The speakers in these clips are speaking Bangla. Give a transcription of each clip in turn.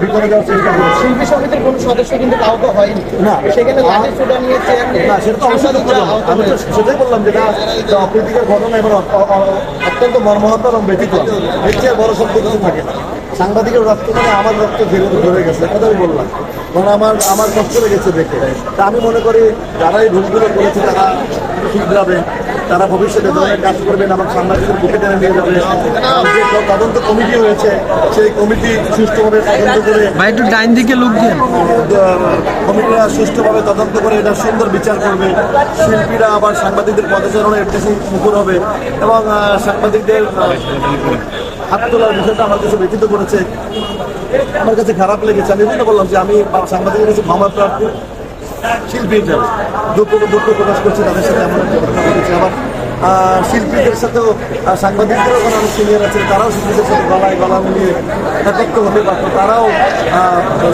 ভিতরে যাওয়ার চেষ্টা করেছে। শিল্পী সমিতির কোন সদস্য কিন্তু আহত হয়নি, না সেখানে লাঠি সোটা নিয়েছে। না সেটা তো আমি তো সেটাই বললাম যে অপ্রীতিকর ঘটনা এবং অত্যন্ত মর্মাহত এবং ব্যতিক্রম। এর চেয়ে বড় শব্দ কিছু থাকে না। সাংবাদিকের রক্ত মানে আমার রক্ত ধরে গেছে, কথা আমি বললাম, কারণ আমার কষ্ট লেগেছে দেখে। তা আমি মনে করি যারা এই ভুলগুলো করেছে তারা ঠিক যাবে, তারা ভবিষ্যতে ধরনের কাজ করবেন, আমার সাংবাদিকের বুকে টেনে নিয়ে যাবে। যে তদন্ত কমিটি হয়েছে সেই কমিটি সুষ্ঠুভাবে তদন্ত করে একটু ডাইন দিকে লুক দিয়ে কমিটিরা সুষ্ঠুভাবে তদন্ত করে এটা সুন্দর বিচার করবে। শিল্পীরা আবার সাংবাদিকদের পদচারণের বেশি মুখর হবে এবং সাংবাদিকদের হাত তোলার বিষয়টা আমার কাছে ব্যথিত করেছে, আমার কাছে খারাপ লেগেছে। আমি এজন্য বললাম যে আমি সাংবাদিকের কাছে ক্ষমা প্রার্থী, শিল্পী হিসাবে দুঃখ প্রকাশ করছি তাদের সাথে এমন একটা ঘটনা ঘটেছে। আবার শিল্পীদের সাথেও সাংবাদিকদেরও কোনো অনেক সিনিয়র আছে, তারাও শিল্পীদের সাথে গলা মিলিয়ে একত্র হতে পারতো, তারাও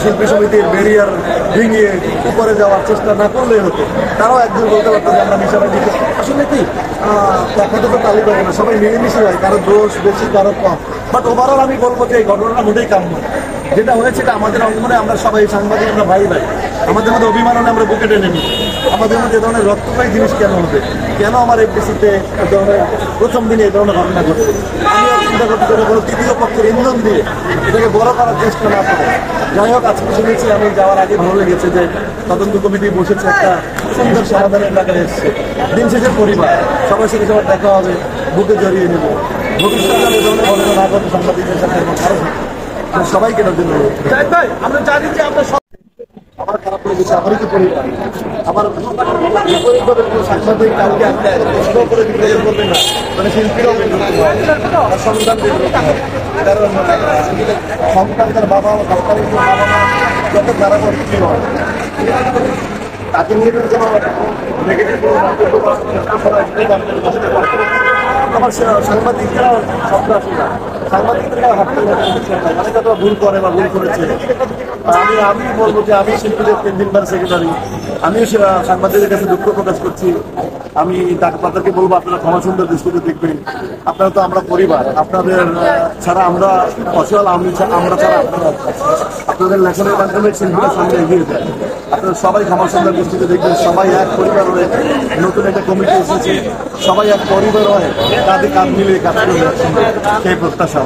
শিল্পী সমিতির ব্যারিয়ার ভেঙিয়ে উপরে যাওয়ার চেষ্টা না করলেই হতো। তারাও একদিন বলতে পারতো যে আমরা মিশামিশি আসলে কি একসাথে তো তালিকা হবে না, সবাই মিলেমিশে হয়, কারো দোষ বেশি কারো কম। বাট ওভারঅল আমি বলবো যে এই ঘটনাটা মোটেই কাম্য। যেটা হয়েছে এটা আমাদের অঙ্গনে আমরা সবাই সাংবাদিক, আমরা ভাই ভাই, আমাদের মধ্যে অভিমাননে আমরা বুকে টেনে নিই। আমাদের মধ্যে এ ধরনের রক্তপায়ী জিনিস কেন হবে, কেন আমার এফডিসিতে প্রথম দিনে এই ধরনের ঘটনা ঘটবে। আমি আর চিন্তা করতে পারি কোনো তৃতীয় পক্ষের ইন্ধন দিয়ে এটাকে বড় করার চেষ্টা না করে। যাই হোক, আজকে শুনেছি, আমি যাওয়ার আগে ভালো লেগেছে যে তদন্ত কমিটি বসেছে, একটা সুন্দর সমাধানের জায়গায় এসছে। দিন শেষের পরিবার সবার সাথে সবার দেখা হবে, বুকে জড়িয়ে নেব। ভবিষ্যতে এই ধরনের ঘটনা না ঘটে সাংবাদিকদের সাথে এবং কারো সাথে, সবাইকে এটার জন্য আমরা জানি যে আমরা আমার খারাপ লেগেছে, আমারই তো পরিবার, আমার বিপরীতভাবে কোনো সাংবাদিক কাউকে প্রশ্ন করে জিজ্ঞাসা করবে না, মানে শিল্পীরাও সন্তান কারণ সন্তান তার বাবা সরকারের বাবা মা যত খারাপ অর্থী হয় তাকে নিয়ে কোনো নেগেটিভ কোনো মন্তব্য আমার সাংবাদিকরা শব্দ আসে না, সাংবাদিকরা হাঁটতে অনেকে তো ভুল করে বা ভুল করেছে। আমি বলবো যে আমি শিল্পীদের 3 দিনবার সেক্রেটারি, আমিও সাংবাদিকদের কাছে দুঃখ প্রকাশ করছি। আমি তাদেরকে বলবো আপনারা ক্ষমা সুন্দর দৃষ্টিতে দেখবেন। আপনারা তো আমরা পরিবার, আপনাদের ছাড়া আমরা অসহায়, আমরা ছাড়া আপনারা, আপনাদের লেখনের মাধ্যমে শিল্পীরা সামনে এগিয়ে যায়। আপনারা সবাই ক্ষমা সুন্দর দৃষ্টিতে দেখবেন। সবাই এক পরিবার হয়ে, নতুন একটা কমিটি এসেছে, সবাই এক পরিবার হয়ে কাঁধে কাঁধ মিলিয়ে কাজ করবে একসঙ্গে, সেই প্রত্যাশা।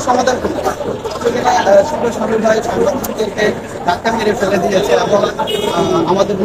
সমাধান করতে ধাক্কা মেরে ফেলে দিয়েছে এবং আমাদের